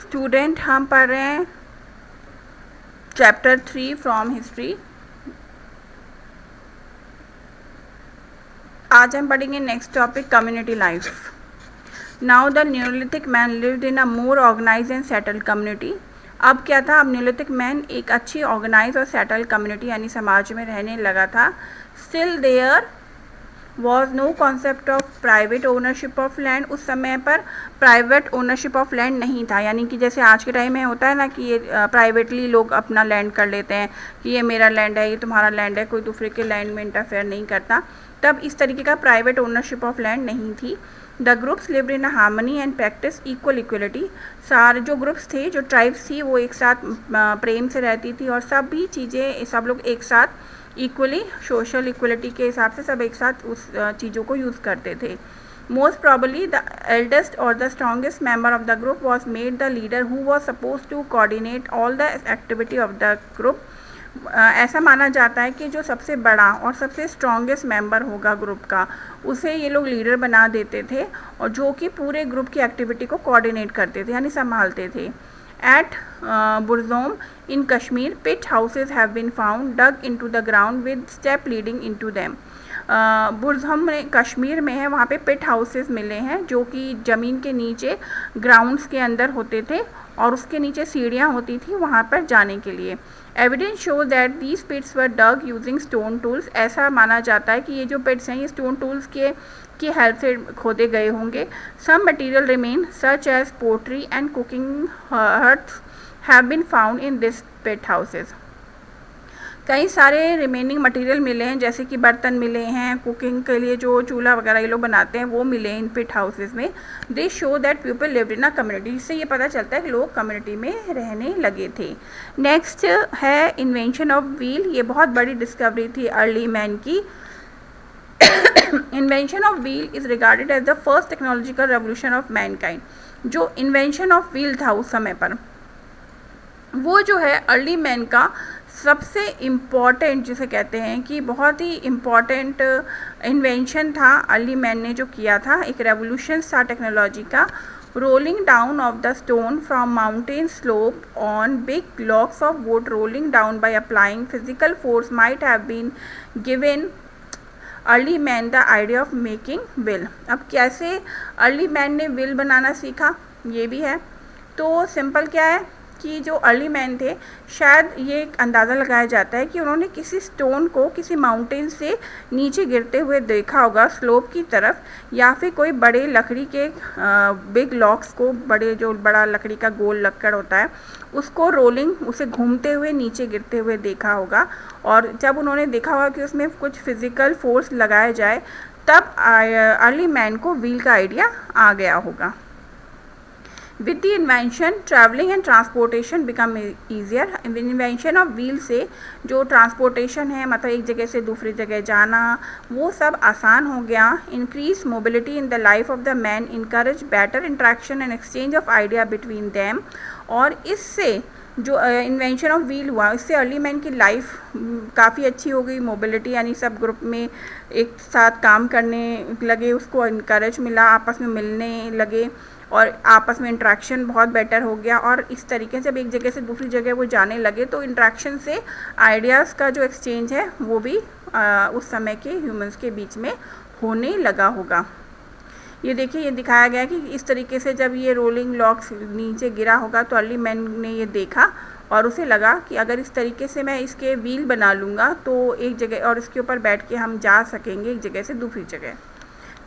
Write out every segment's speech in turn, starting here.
Student, हम पढ़ रहे हैं चैप्टर 3 फ्रॉम हिस्ट्री। आज हम पढ़ेंगे next topic community life. Now the Neolithic man lived in a more organise and settled community. अब क्या था, अब न्यूलिथिक मैन एक अच्छी ऑर्गेनाइज और सेटल्ड कम्युनिटी यानी समाज में रहने लगा था। Still there was no concept of private ownership of land. उस समय पर प्राइवेट ओनरशिप ऑफ लैंड नहीं था, यानी कि जैसे आज के टाइम में होता है ना कि ये प्राइवेटली लोग अपना लैंड कर लेते हैं कि ये मेरा लैंड है, ये तुम्हारा लैंड है, कोई दूसरे के लैंड में इंटरफेयर नहीं करता। तब इस तरीके का प्राइवेट ओनरशिप ऑफ लैंड नहीं थी। The groups lived in a harmony and practice equal equality. सारे जो ग्रुप्स थे, जो ट्राइब्स थी, वो एक साथ प्रेम से रहती थी और सभी चीज़ें, सब लोग एक साथ इक्वली, सोशल इक्वलिटी के हिसाब से सब एक साथ उस चीज़ों को यूज़ करते थे। मोस्ट प्रॉबली द एल्डेस्ट और the strongest member of the group was made the leader who was suppose to coordinate all the activity of the group. ऐसा माना जाता है कि जो सबसे बड़ा और सबसे स्ट्रॉन्गेस्ट मेंबर होगा ग्रुप का, उसे ये लोग लीडर बना देते थे और जो कि पूरे ग्रुप की एक्टिविटी को कोऑर्डिनेट करते थे यानी संभालते थे। At Burzom in Kashmir, pit houses have been found dug into the ground with step leading into them. बुरज़म में कश्मीर में है, वहाँ पे पिट हाउसेस मिले हैं जो कि ज़मीन के नीचे ग्राउंड्स के अंदर होते थे और उसके नीचे सीढ़ियाँ होती थी वहाँ पर जाने के लिए। Evidence show that these pits were dug using stone tools. ऐसा माना जाता है कि ये जो पिट्स हैं ये स्टोन टूल्स की हेल्प से खोदे गए होंगे। Some material remain such as pottery and cooking huts have been found in this pit houses. कई सारे रिमेनिंग मटेरियल मिले हैं, जैसे कि बर्तन मिले हैं, कुकिंग के लिए जो चूल्हा वगैरह ये लोग बनाते हैं वो मिले हैं इन पिट हाउसेस में। दे show that people lived in a community. इससे ये पता चलता है कि लोग कम्युनिटी में रहने लगे थे। नेक्स्ट है इन्वेंशन ऑफ व्हील। ये बहुत बड़ी डिस्कवरी थी अर्ली मैन की। Invention of wheel is regarded as the first technological revolution of mankind. जो इन्वेंशन ऑफ व्हील था उस समय पर, वो जो है अर्ली मैन का सबसे इम्पॉर्टेंट, जिसे कहते हैं कि बहुत ही इम्पॉर्टेंट इन्वेंशन था अर्ली मैन ने जो किया था। एक रेवोल्यूशन था टेक्नोलॉजी का। Rolling down of the stone from mountain slope on big blocks of wood, rolling down by applying physical force might have been given early man the idea of making wheel. अब कैसे early man ने wheel बनाना सीखा ये भी है। तो simple क्या है कि जो अर्ली मैन थे, शायद ये एक अंदाज़ा लगाया जाता है कि उन्होंने किसी स्टोन को किसी माउंटेन से नीचे गिरते हुए देखा होगा स्लोप की तरफ, या फिर कोई बड़े लकड़ी के बिग लॉक्स को, जो बड़ा लकड़ी का गोल लक्कड़ होता है उसको रोलिंग, उसे घूमते हुए नीचे गिरते हुए देखा होगा। और जब उन्होंने देखा होगा कि उसमें कुछ फिज़िकल फोर्स लगाया जाए, तब अर्ली मैन को व्हील का आइडिया आ गया होगा। With the invention, traveling and transportation become easier. Invention of wheel से जो ट्रांसपोर्टेशन है, मतलब एक जगह से दूसरी जगह जाना, वो सब आसान हो गया। Increase mobility in the life of the man, encourage better interaction and exchange of idea between them. और इससे जो इन्वेंशन ऑफ व्हील हुआ, इससे अर्ली मैन की लाइफ काफ़ी अच्छी हो गई। मोबिलिटी यानी सब ग्रुप में एक साथ काम करने लगे, उसको इनकरेज मिला, आपस में मिलने लगे और आपस में इंट्रैक्शन बहुत बेटर हो गया। और इस तरीके से जब एक जगह से दूसरी जगह वो जाने लगे तो इंट्रैक्शन से आइडियाज़ का जो एक्सचेंज है वो भी उस समय के ह्यूमंस के बीच में होने लगा होगा। ये देखिए, ये दिखाया गया कि इस तरीके से जब ये रोलिंग लॉक्स नीचे गिरा होगा तो अर्ली मैन ने ये देखा और उसे लगा कि अगर इस तरीके से मैं इसके व्हील बना लूँगा तो एक जगह, और इसके ऊपर बैठ के हम जा सकेंगे एक जगह से दूसरी जगह।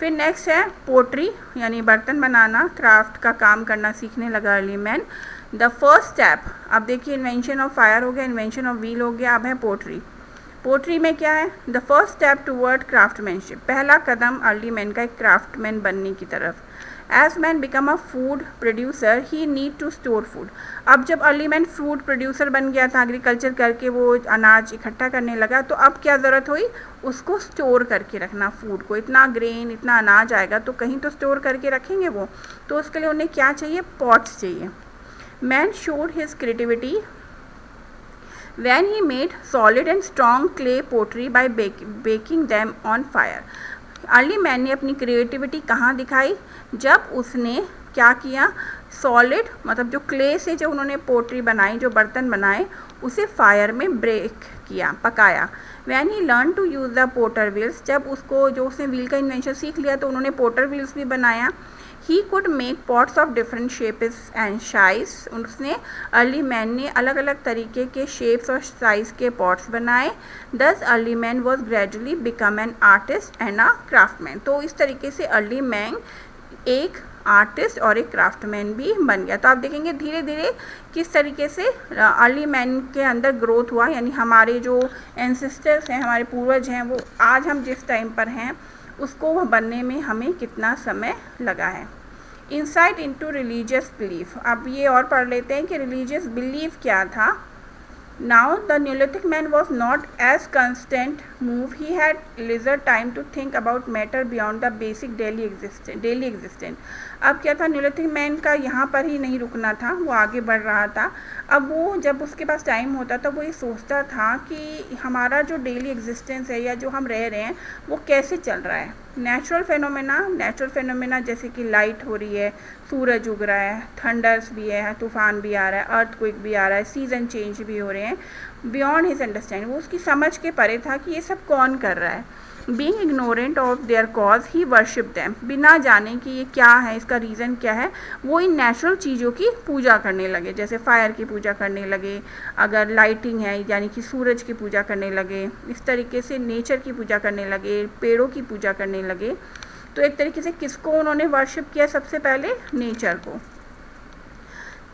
फिर नेक्स्ट है पोट्री, यानी बर्तन बनाना, क्राफ्ट का काम करना सीखने लगा early man. The first step, अब देखिए इन्वेंशन ऑफ फायर हो गया, इन्वेंशन ऑफ व्हील हो गया, अब है पोट्री। पोट्री में क्या है, the first step toward craftsmanship. पहला कदम अर्ली मैन का एक क्राफ्टमैन बनने की तरफ। As man become a food producer he need to store food. अब जब अर्ली मैन फूड प्रोड्यूसर बन गया था, एग्रीकल्चर करके वो अनाज इकट्ठा करने लगा, तो अब क्या ज़रूरत हुई, उसको स्टोर करके रखना फूड को। इतना ग्रेन, इतना अनाज आएगा तो कहीं तो स्टोर करके रखेंगे वो, तो उसके लिए उन्हें क्या चाहिए, पॉट्स चाहिए। Man showed his creativity when he made solid and strong clay pottery by baking them on fire। Early man ने अपनी क्रिएटिविटी कहाँ दिखाई, जब उसने क्या किया, सॉलिड मतलब जो क्ले से जो उन्होंने पोट्री बनाई, जो बर्तन बनाए, उसे फायर में ब्रेक किया, पकाया। When he learn to use the potter wheels, जब उसको जो उसने व्हील का इन्वेंशन सीख लिया तो उन्होंने पोटर व्हील्स भी बनाया। He could make pots of different shapes and size, उसने अर्ली मैन ने अलग अलग तरीके के शेप्स और साइज़ के पॉट्स बनाए। दस early man was gradually become an artist and a craftsman, तो इस तरीके से अर्ली मैन एक आर्टिस्ट और एक क्राफ्टमैन भी बन गया। तो आप देखेंगे धीरे धीरे किस तरीके से अर्ली मैन के अंदर ग्रोथ हुआ, यानी हमारे जो एंसेस्टर्स हैं, हमारे पूर्वज हैं, वो आज हम जिस टाइम पर हैं उसको बनने में हमें कितना समय लगा है। इंसाइट इनटू रिलीजियस बिलीफ, अब ये और पढ़ लेते हैं कि रिलीजियस बिलीफ क्या था। Now the Neolithic man was not as constant move. He had leisure time to think about matter beyond the basic daily existence. अब क्या था, न्यूलिथिक मैन का यहाँ पर ही नहीं रुकना था, वो आगे बढ़ रहा था। अब वो जब उसके पास टाइम होता था वो ये सोचता था कि हमारा जो डेली एग्जिस्टेंस है या जो हम रह रहे हैं वो कैसे चल रहा है। नेचुरल फेनोमेना जैसे कि लाइट हो रही है, सूरज उग रहा है, थंडर्स भी है, तूफान भी आ रहा है, अर्थक्वेक भी आ रहा है, सीजन चेंज भी हो रहे हैं, बियॉन्ड हिज अंडरस्टैंडिंग, वो उसकी समझ के परे था कि ये सब कौन कर रहा है। Being ignorant of their cause he worship them, बिना जाने कि ये क्या है, इसका रीज़न क्या है, वो इन नेचुरल चीज़ों की पूजा करने लगे। जैसे फायर की पूजा करने लगे, अगर लाइटिंग है यानी कि सूरज की पूजा करने लगे, इस तरीके से नेचर की पूजा करने लगे, पेड़ों की पूजा करने लगे। तो एक तरीके से किसको उन्होंने वर्शिप किया, सबसे पहले नेचर को।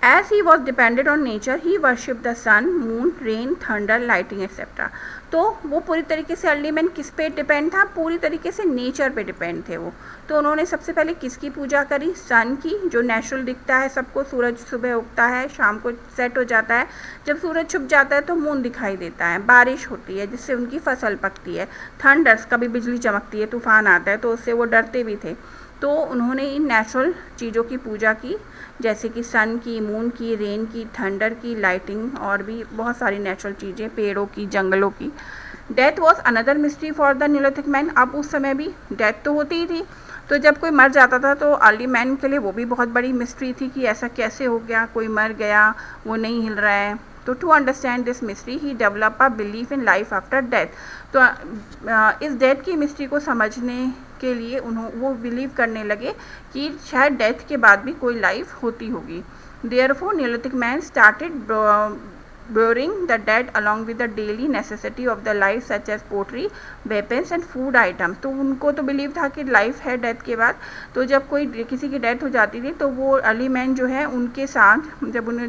As he was dependent on nature, he worshipped the sun, moon, rain, thunder, lightning, etc. तो वो पूरी तरीके से अर्ली मैन किस पे डिपेंड था, पूरी तरीके से नेचर पे डिपेंड थे वो। तो उन्होंने सबसे पहले किसकी पूजा करी, सन की, जो नेचुरल दिखता है सबको, सूरज सुबह उगता है, शाम को सेट हो जाता है, जब सूरज छुप जाता है तो मून दिखाई देता है, बारिश होती है जिससे उनकी फसल पकती है, थंडर्स कभी बिजली चमकती है, तूफान आता है, तो उससे वो डरते भी थे। तो उन्होंने इन नेचुरल चीज़ों की पूजा की, जैसे कि सन की, मून की, रेन की, थंडर की, लाइटिंग, और भी बहुत सारी नेचुरल चीज़ें, पेड़ों की, जंगलों की। Death was another mystery for the Neolithic man, अब उस समय भी डेथ तो होती ही थी, तो जब कोई मर जाता था तो अर्ली मैन के लिए वो भी बहुत बड़ी मिस्ट्री थी कि ऐसा कैसे हो गया, कोई मर गया, वो नहीं हिल रहा है। तो to understand this mystery he develop a belief in life after death. तो इस डेथ की मिस्ट्री को समझने के लिए वो बिलीव करने लगे कि शायद डेथ के बाद भी कोई लाइफ होती होगी। Therefore Neolithic man started burying the dead along with the daily necessity of the life such as pottery, weapons and food items। तो उनको तो बिलीव था कि लाइफ है डेथ के बाद, तो जब कोई किसी की डेथ हो जाती थी तो वो अर्ली मैन जो है उनके साथ, जब उन्हें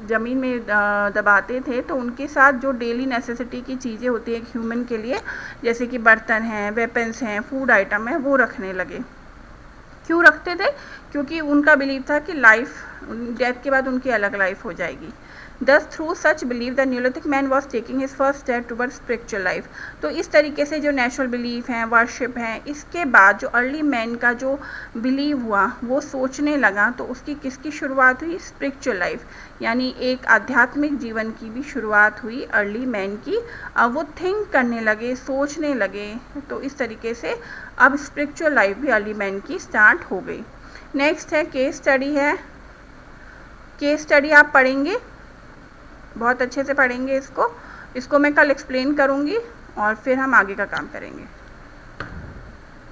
ज़मीन में दबाते थे तो उनके साथ जो डेली नेसेसिटी की चीज़ें होती हैं ह्यूमन के लिए, जैसे कि बर्तन हैं, वेपन्स हैं, फूड आइटम है, वो रखने लगे। क्यों रखते थे, क्योंकि उनका बिलीव था कि लाइफ, डेथ के बाद उनकी अलग लाइफ हो जाएगी। Thus through such belief the Neolithic man was taking his first step towards spiritual life। तो इस तरीके से जो नेचुरल बिलीफ हैं, वर्शिप हैं, इसके बाद जो अर्ली मैन का जो बिलीव हुआ, वो सोचने लगा, तो उसकी किसकी शुरुआत हुई, स्पिरिचुअल लाइफ, यानी एक आध्यात्मिक जीवन की भी शुरुआत हुई अर्ली मैन की। अब वो थिंक करने लगे, सोचने लगे, तो इस तरीके से अब स्पिरिचुअल लाइफ भी अर्ली मैन की स्टार्ट हो गई। नेक्स्ट है केस स्टडी है। केस स्टडी आप पढ़ेंगे, बहुत अच्छे से पढ़ेंगे इसको मैं कल एक्सप्लेन करूँगी और फिर हम आगे का काम करेंगे।